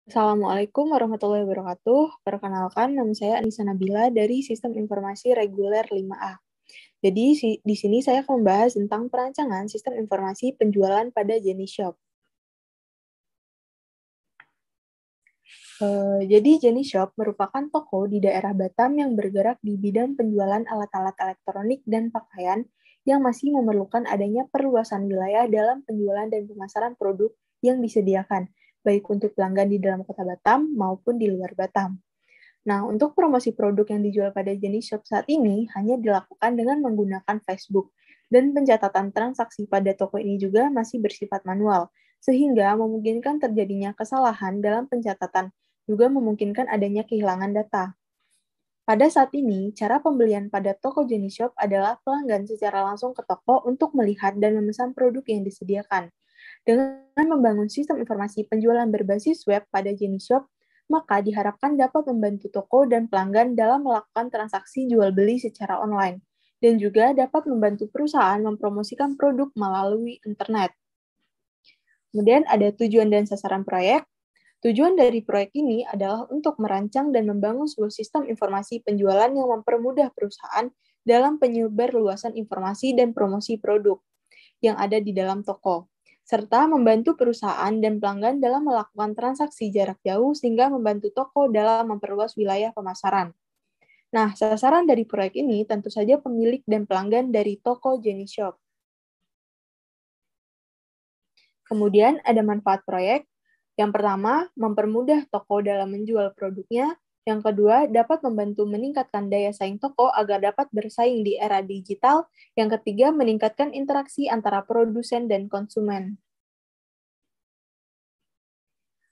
Assalamualaikum warahmatullahi wabarakatuh. Perkenalkan, nama saya Anissa Nabila dari Sistem Informasi Reguler 5A. Jadi, di sini saya akan membahas tentang perancangan sistem informasi penjualan pada Jenny Shop. Jadi, Jenny Shop merupakan toko di daerah Batam yang bergerak di bidang penjualan alat-alat elektronik dan pakaian yang masih memerlukan adanya perluasan wilayah dalam penjualan dan pemasaran produk yang disediakan, baik untuk pelanggan di dalam kota Batam maupun di luar Batam. Nah, untuk promosi produk yang dijual pada Jenny Shop saat ini hanya dilakukan dengan menggunakan Facebook, dan pencatatan transaksi pada toko ini juga masih bersifat manual, sehingga memungkinkan terjadinya kesalahan dalam pencatatan, juga memungkinkan adanya kehilangan data. Pada saat ini, cara pembelian pada toko Jenny Shop adalah pelanggan secara langsung ke toko untuk melihat dan memesan produk yang disediakan. Dengan membangun sistem informasi penjualan berbasis web pada Jenny Shop, maka diharapkan dapat membantu toko dan pelanggan dalam melakukan transaksi jual-beli secara online, dan juga dapat membantu perusahaan mempromosikan produk melalui internet. Kemudian ada tujuan dan sasaran proyek. Tujuan dari proyek ini adalah untuk merancang dan membangun sebuah sistem informasi penjualan yang mempermudah perusahaan dalam penyebar luasan informasi dan promosi produk yang ada di dalam toko, serta membantu perusahaan dan pelanggan dalam melakukan transaksi jarak jauh sehingga membantu toko dalam memperluas wilayah pemasaran. Nah, sasaran dari proyek ini tentu saja pemilik dan pelanggan dari toko Jenny Shop. Kemudian ada manfaat proyek. Yang pertama, mempermudah toko dalam menjual produknya. Yang kedua, dapat membantu meningkatkan daya saing toko agar dapat bersaing di era digital. Yang ketiga, meningkatkan interaksi antara produsen dan konsumen.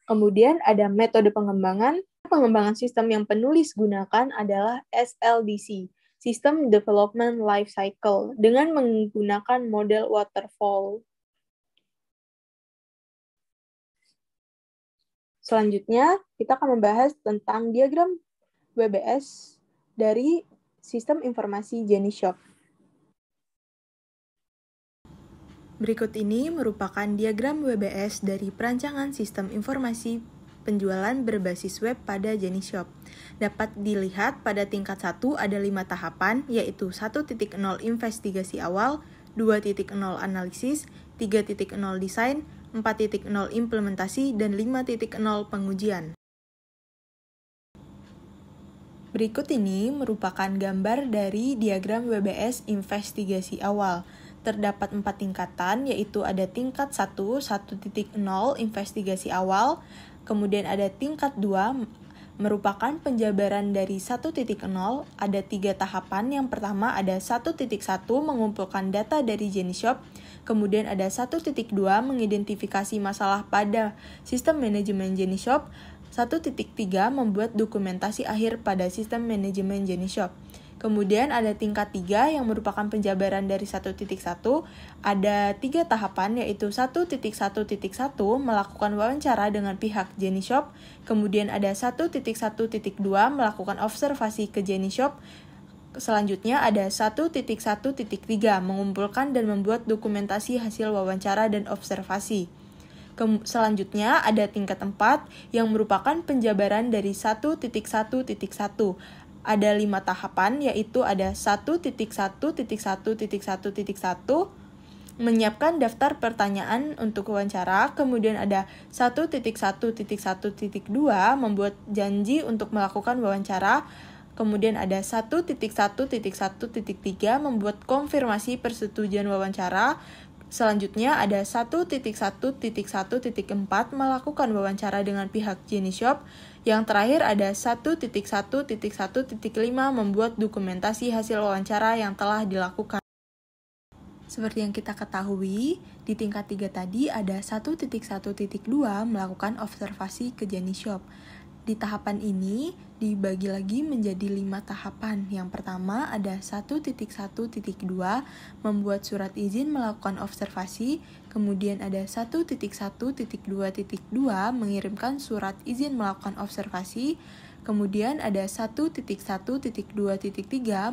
Kemudian ada metode pengembangan. Pengembangan sistem yang penulis gunakan adalah SLDC, System Development Life Cycle, dengan menggunakan model waterfall. Selanjutnya, kita akan membahas tentang diagram WBS dari Sistem Informasi Jenny Shop. Berikut ini merupakan diagram WBS dari perancangan sistem informasi penjualan berbasis web pada Jenny Shop. Dapat dilihat pada tingkat 1 ada 5 tahapan, yaitu 1.0 investigasi awal, 2.0 analisis, 3.0 desain, 4.0 implementasi, dan 5.0 pengujian. Berikut ini merupakan gambar dari diagram WBS investigasi awal. Terdapat 4 tingkatan, yaitu ada tingkat 1, 1.0 investigasi awal, kemudian ada tingkat 2, merupakan penjabaran dari 1.0, ada 3 tahapan. Yang pertama ada 1.1 mengumpulkan data dari Jenny Shop, kemudian ada 1.2 mengidentifikasi masalah pada sistem manajemen Jenny Shop, 1.3 membuat dokumentasi akhir pada sistem manajemen Jenny Shop. Kemudian ada tingkat 3 yang merupakan penjabaran dari 1.1, ada 3 tahapan, yaitu 1.1.1 melakukan wawancara dengan pihak Jenny Shop, kemudian ada 1.1.2 melakukan observasi ke Jenny Shop, selanjutnya ada 1.1.3 mengumpulkan dan membuat dokumentasi hasil wawancara dan observasi. Selanjutnya ada tingkat 4 yang merupakan penjabaran dari 1.1.1. Ada 5 tahapan, yaitu ada 1.1.1.1, menyiapkan daftar pertanyaan untuk wawancara, kemudian ada 1.1.1.2, membuat janji untuk melakukan wawancara, kemudian ada 1.1.1.3, membuat konfirmasi persetujuan wawancara. Selanjutnya ada 1.1.1.4 melakukan wawancara dengan pihak Jenny Shop. Yang terakhir ada 1.1.1.5 membuat dokumentasi hasil wawancara yang telah dilakukan. Seperti yang kita ketahui, di tingkat 3 tadi ada 1.1.2 melakukan observasi ke Jenny Shop. Di tahapan ini dibagi lagi menjadi 5 tahapan. Yang pertama ada 1.1.2 membuat surat izin melakukan observasi, kemudian ada 1.1.2.2 mengirimkan surat izin melakukan observasi, kemudian ada 1.1.2.3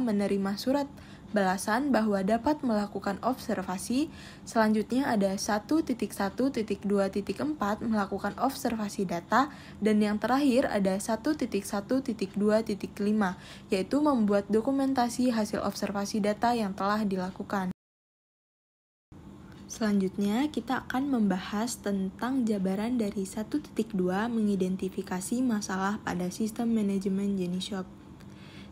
menerima surat balasan bahwa dapat melakukan observasi. Selanjutnya ada 1.1.2.4 melakukan observasi data, dan yang terakhir ada 1.1.2.5 yaitu membuat dokumentasi hasil observasi data yang telah dilakukan. Selanjutnya, kita akan membahas tentang jabaran dari 1.2 mengidentifikasi masalah pada sistem manajemen Jenny Shop.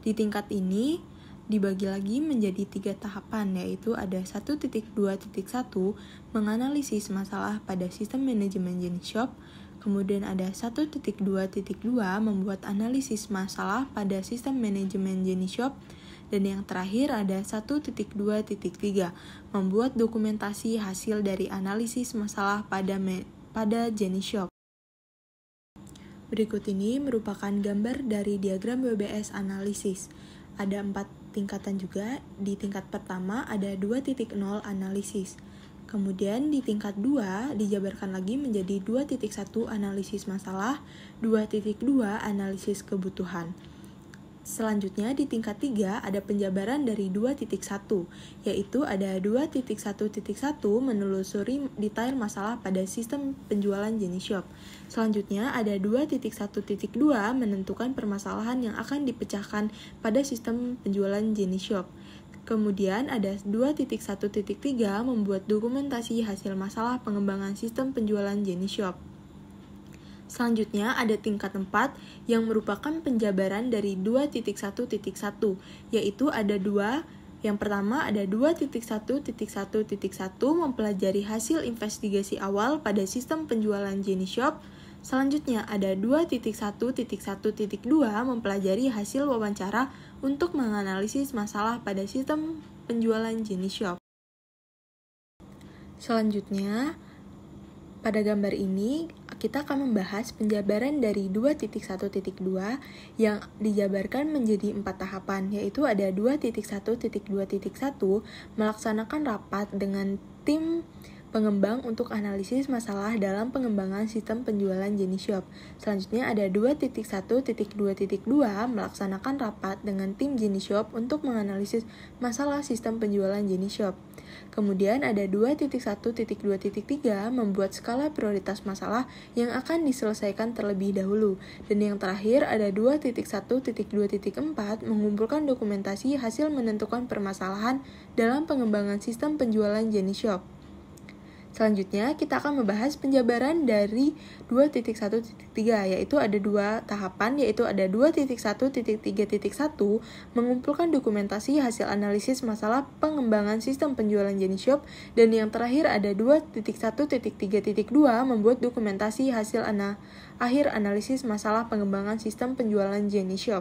Di tingkat ini, dibagi lagi menjadi 3 tahapan, yaitu ada 1.2.1 menganalisis masalah pada sistem manajemen Jenny Shop, kemudian ada 1.2.2 membuat analisis masalah pada sistem manajemen Jenny Shop, dan yang terakhir ada 1.2.3 membuat dokumentasi hasil dari analisis masalah pada Jenny Shop. Berikut ini merupakan gambar dari diagram WBS analisis. Ada 4 tingkatan juga. Di tingkat pertama ada 2.0 analisis. Kemudian di tingkat 2 dijabarkan lagi menjadi 2.1 analisis masalah, 2.2 analisis kebutuhan. Selanjutnya di tingkat 3 ada penjabaran dari 2.1, yaitu ada 2.1.1 menelusuri detail masalah pada sistem penjualan Jenny Shop. Selanjutnya ada 2.1.2 menentukan permasalahan yang akan dipecahkan pada sistem penjualan Jenny Shop. Kemudian ada 2.1.3 membuat dokumentasi hasil masalah pengembangan sistem penjualan Jenny Shop. Selanjutnya ada tingkat 4 yang merupakan penjabaran dari 2.1.1, yaitu ada 2. Yang pertama ada 2.1.1.1 mempelajari hasil investigasi awal pada sistem penjualan Jenny Shop. Selanjutnya ada 2.1.1.2 mempelajari hasil wawancara untuk menganalisis masalah pada sistem penjualan Jenny Shop. Selanjutnya, pada gambar ini, kita akan membahas penjabaran dari 2.1.2 yang dijabarkan menjadi 4 tahapan, yaitu ada 2.1.2.1 melaksanakan rapat dengan tim pengembang untuk analisis masalah dalam pengembangan sistem penjualan Jenny Shop. Selanjutnya ada 2.1.2.2 melaksanakan rapat dengan tim Jenny Shop untuk menganalisis masalah sistem penjualan Jenny Shop. Kemudian ada 2.1.2.3 membuat skala prioritas masalah yang akan diselesaikan terlebih dahulu. Dan yang terakhir ada 2.1.2.4 mengumpulkan dokumentasi hasil menentukan permasalahan dalam pengembangan sistem penjualan Jenny Shop. Selanjutnya, kita akan membahas penjabaran dari 2.1.3, yaitu ada 2 tahapan, yaitu ada 2.1.3.1 mengumpulkan dokumentasi hasil analisis masalah pengembangan sistem penjualan Jenny Shop, dan yang terakhir ada 2.1.3.2 membuat dokumentasi hasil akhir analisis masalah pengembangan sistem penjualan Jenny Shop.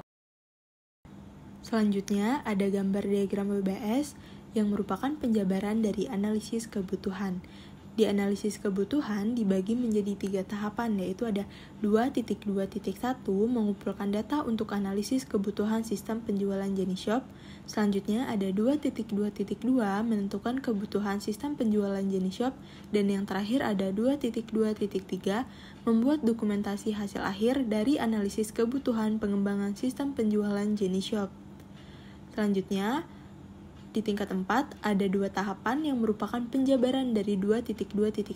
Selanjutnya, ada gambar diagram WBS yang merupakan penjabaran dari analisis kebutuhan. Di analisis kebutuhan dibagi menjadi 3 tahapan, yaitu ada 2.2.1 mengumpulkan data untuk analisis kebutuhan sistem penjualan Jenny Shop. Selanjutnya ada 2.2.2 menentukan kebutuhan sistem penjualan Jenny Shop, dan yang terakhir ada 2.2.3 membuat dokumentasi hasil akhir dari analisis kebutuhan pengembangan sistem penjualan Jenny Shop. Selanjutnya, di tingkat 4, ada 2 tahapan yang merupakan penjabaran dari 2.2.1,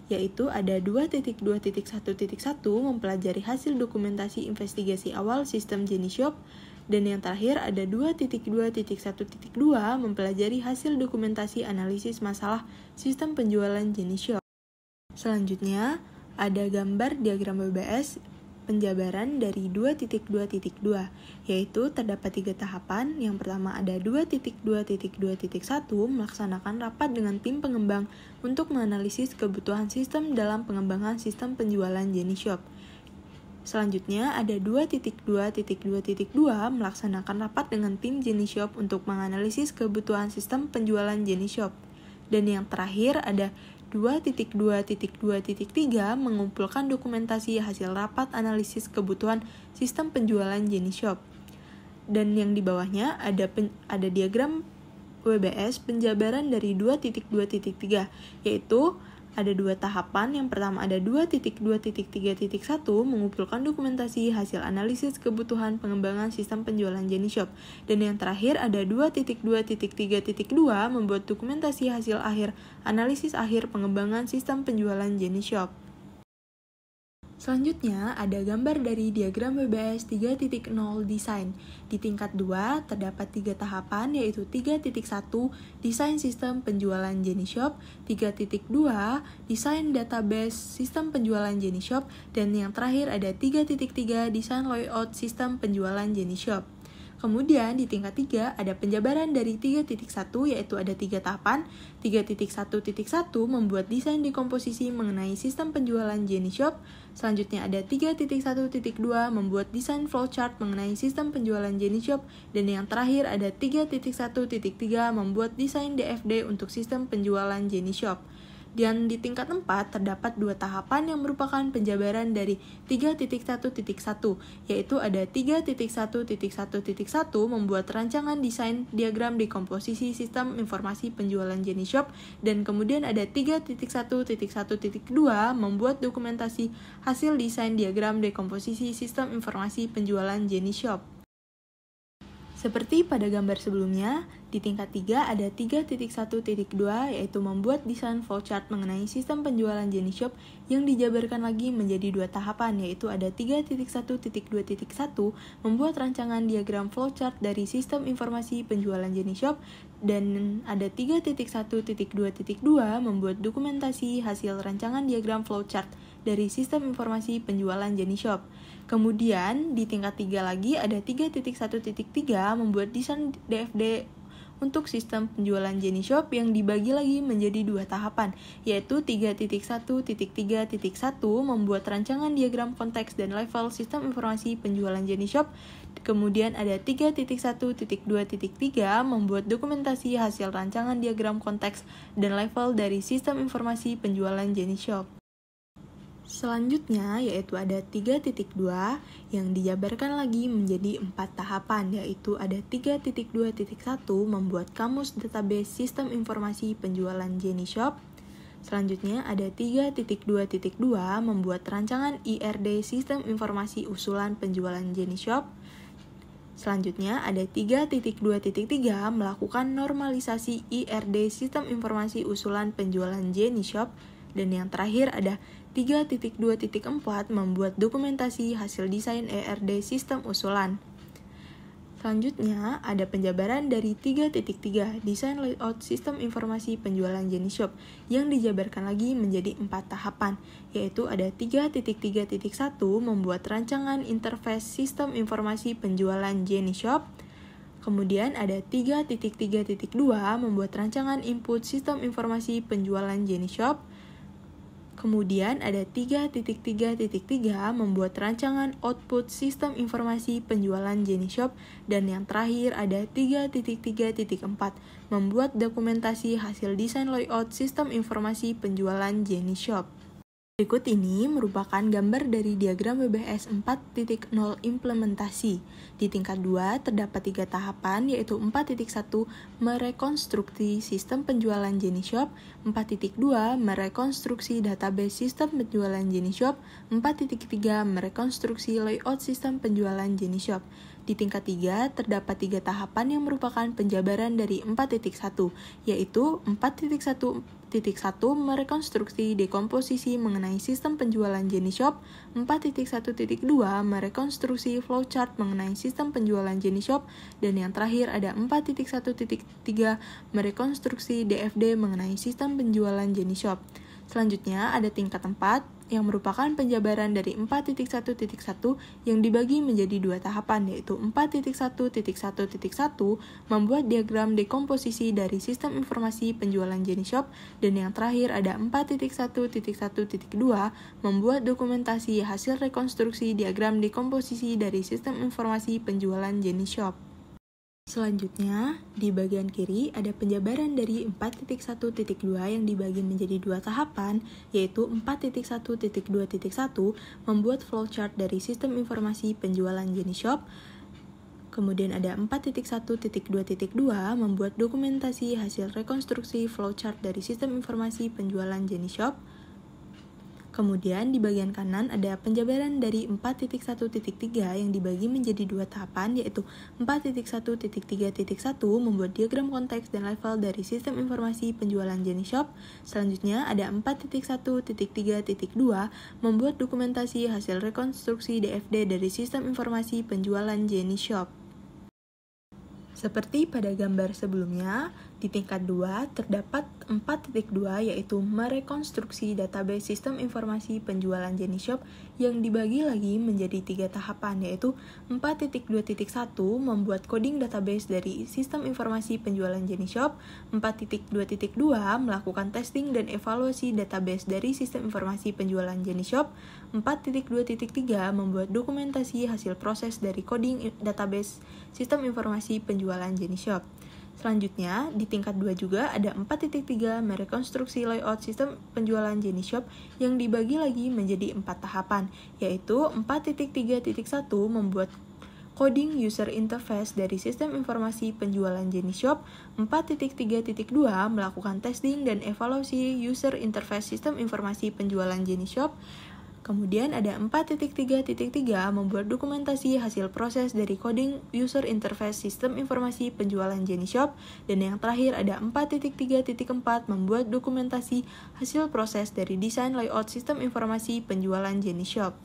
yaitu ada 2.2.1.1 mempelajari hasil dokumentasi investigasi awal sistem Jenny Shop, dan yang terakhir ada 2.2.1.2 mempelajari hasil dokumentasi analisis masalah sistem penjualan Jenny Shop. Selanjutnya, ada gambar diagram WBS penjabaran dari 2.2.2, yaitu terdapat 3 tahapan. Yang pertama ada 2.2.2.1 melaksanakan rapat dengan tim pengembang untuk menganalisis kebutuhan sistem dalam pengembangan sistem penjualan Jenny Shop. Selanjutnya ada 2.2.2 melaksanakan rapat dengan tim Jenny Shop untuk menganalisis kebutuhan sistem penjualan Jenny Shop. Dan yang terakhir ada 2.2.2.3 mengumpulkan dokumentasi hasil rapat analisis kebutuhan sistem penjualan Jenny Shop. Dan yang di bawahnya ada diagram WBS penjabaran dari 2.2.3, yaitu ada dua tahapan. Yang pertama ada 2.2.3.1 mengumpulkan dokumentasi hasil analisis kebutuhan pengembangan sistem penjualan JeniShop. Dan yang terakhir ada 2.2.3.2 membuat dokumentasi hasil analisis akhir pengembangan sistem penjualan JeniShop. Selanjutnya, ada gambar dari diagram WBS 3.0 desain. Di tingkat 2, terdapat 3 tahapan, yaitu 3.1 desain sistem penjualan JeniShop, 3.2 desain database sistem penjualan JeniShop, dan yang terakhir ada 3.3 desain layout sistem penjualan JeniShop. Kemudian di tingkat 3 ada penjabaran dari 3.1 yaitu ada 3 tahapan. 3.1.1 membuat desain dekomposisi mengenai sistem penjualan JeniShop. Selanjutnya ada 3.1.2 membuat desain flowchart mengenai sistem penjualan JeniShop. Dan yang terakhir ada 3.1.3 membuat desain DFD untuk sistem penjualan JeniShop. Dan di tingkat 4 terdapat 2 tahapan yang merupakan penjabaran dari 3.1.1 yaitu ada 3.1.1.1 membuat rancangan desain diagram dekomposisi sistem informasi penjualan JeniShop, dan kemudian ada 3.1.1.2 membuat dokumentasi hasil desain diagram dekomposisi sistem informasi penjualan JeniShop. Seperti pada gambar sebelumnya, di tingkat 3 ada 3.1.2 yaitu membuat desain flowchart mengenai sistem penjualan JeniShop yang dijabarkan lagi menjadi 2 tahapan, yaitu ada 3.1.2.1 membuat rancangan diagram flowchart dari sistem informasi penjualan JeniShop, dan ada 3.1.2.2 membuat dokumentasi hasil rancangan diagram flowchart dari sistem informasi penjualan JeniShop. Kemudian di tingkat 3 lagi ada 3.1.3 membuat desain DFD untuk sistem penjualan JeniShop yang dibagi lagi menjadi 2 tahapan, yaitu 3.1.3.1 membuat rancangan diagram konteks dan level sistem informasi penjualan JeniShop. Kemudian ada 3.1.2.3 membuat dokumentasi hasil rancangan diagram konteks dan level dari sistem informasi penjualan JeniShop. Selanjutnya yaitu ada 3.2 yang dijabarkan lagi menjadi 4 tahapan, yaitu ada 3.2.1 membuat kamus database sistem informasi penjualan JeniShop. Selanjutnya ada 3.2.2 membuat rancangan IRD sistem informasi usulan penjualan JeniShop. Selanjutnya ada 3.2.3 melakukan normalisasi IRD sistem informasi usulan penjualan JeniShop. Dan yang terakhir ada 3.2.4 membuat dokumentasi hasil desain ERD sistem usulan. Selanjutnya ada penjabaran dari 3.3 desain layout sistem informasi penjualan JeniShop yang dijabarkan lagi menjadi 4 tahapan, yaitu ada 3.3.1 membuat rancangan interface sistem informasi penjualan JeniShop. Kemudian ada 3.3.2 membuat rancangan input sistem informasi penjualan JeniShop. Kemudian ada 3.3.3 membuat rancangan output sistem informasi penjualan JeniShop, dan yang terakhir ada 3.3.4 membuat dokumentasi hasil desain layout sistem informasi penjualan JeniShop. Berikut ini merupakan gambar dari diagram WBS 4.0 implementasi. Di tingkat 2 terdapat 3 tahapan, yaitu 4.1 merekonstruksi sistem penjualan JeniShop, 4.2 merekonstruksi database sistem penjualan JeniShop, 4.3 merekonstruksi layout sistem penjualan JeniShop. Di tingkat 3 terdapat 3 tahapan yang merupakan penjabaran dari 4.1, yaitu 4.1 merekonstruksi dekomposisi mengenai sistem penjualan JeniShop, 4.1.2 merekonstruksi flowchart mengenai sistem penjualan JeniShop, dan yang terakhir ada 4.1.3 merekonstruksi DFD mengenai sistem penjualan JeniShop. Selanjutnya ada tingkat 4 yang merupakan penjabaran dari 4.1.1 yang dibagi menjadi 2 tahapan, yaitu 4.1.1.1 membuat diagram dekomposisi dari sistem informasi penjualan JeniShop, dan yang terakhir ada 4.1.1.2 membuat dokumentasi hasil rekonstruksi diagram dekomposisi dari sistem informasi penjualan JeniShop. Selanjutnya, di bagian kiri ada penjabaran dari 4.1.2 yang dibagi menjadi 2 tahapan, yaitu 4.1.2.1 membuat flowchart dari sistem informasi penjualan JeniShop. Kemudian ada 4.1.2.2 membuat dokumentasi hasil rekonstruksi flowchart dari sistem informasi penjualan Jenny Shop. Kemudian di bagian kanan ada penjabaran dari 4.1.3 yang dibagi menjadi dua tahapan, yaitu 4.1.3.1 membuat diagram konteks dan level dari sistem informasi penjualan Jenny Shop. Selanjutnya ada 4.1.3.2 membuat dokumentasi hasil rekonstruksi DFD dari sistem informasi penjualan Jenny Shop. Seperti pada gambar sebelumnya, di tingkat 2 terdapat 4.2 yaitu merekonstruksi database sistem informasi penjualan Jenny Shop yang dibagi lagi menjadi 3 tahapan, yaitu 4.2.1 membuat coding database dari sistem informasi penjualan Jenny Shop, 4.2.2 melakukan testing dan evaluasi database dari sistem informasi penjualan Jenny Shop, 4.2.3 membuat dokumentasi hasil proses dari coding database sistem informasi penjualan Jenny Shop. Selanjutnya, di tingkat 2 juga ada 4.3 merekonstruksi layout sistem penjualan Jenny Shop yang dibagi lagi menjadi 4 tahapan, yaitu 4.3.1 membuat coding user interface dari sistem informasi penjualan Jenny Shop, 4.3.2 melakukan testing dan evaluasi user interface sistem informasi penjualan Jenny Shop. Kemudian ada 4.3.3 membuat dokumentasi hasil proses dari coding user interface sistem informasi penjualan Jenny Shop, dan yang terakhir ada 4.3.4 membuat dokumentasi hasil proses dari desain layout sistem informasi penjualan Jenny Shop.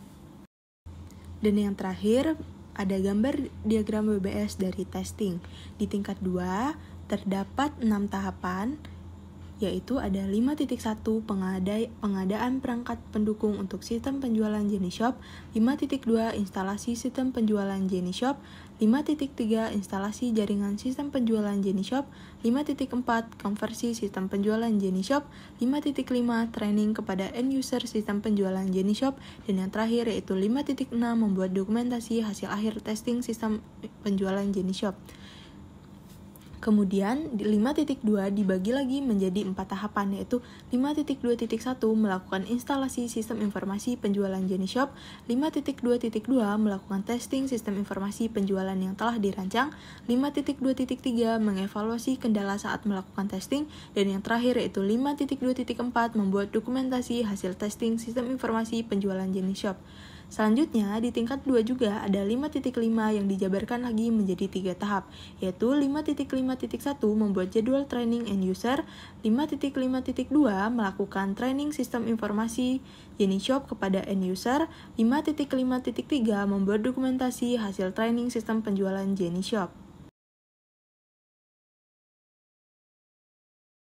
Dan yang terakhir ada gambar diagram WBS dari testing. Di tingkat 2 terdapat 6 tahapan, yaitu ada 5.1 pengadaan perangkat pendukung untuk sistem penjualan Jenny Shop, 5.2 instalasi sistem penjualan Jenny Shop, 5.3 instalasi jaringan sistem penjualan Jenny Shop, 5.4 konversi sistem penjualan Jenny Shop, 5.5 training kepada end user sistem penjualan Jenny Shop, dan yang terakhir yaitu 5.6 membuat dokumentasi hasil akhir testing sistem penjualan Jenny Shop. Kemudian, di 5.2 dibagi lagi menjadi 4 tahapan, yaitu 5.2.1 melakukan instalasi sistem informasi penjualan Jenny Shop, 5.2.2 melakukan testing sistem informasi penjualan yang telah dirancang, 5.2.3 mengevaluasi kendala saat melakukan testing, dan yang terakhir yaitu 5.2.4 membuat dokumentasi hasil testing sistem informasi penjualan Jenny Shop. Selanjutnya, di tingkat 2 juga ada 5.5 yang dijabarkan lagi menjadi 3 tahap, yaitu 5.5.1 membuat jadwal training end user, 5.5.2 melakukan training sistem informasi Jenny Shop kepada end user, 5.5.3 membuat dokumentasi hasil training sistem penjualan Jenny Shop.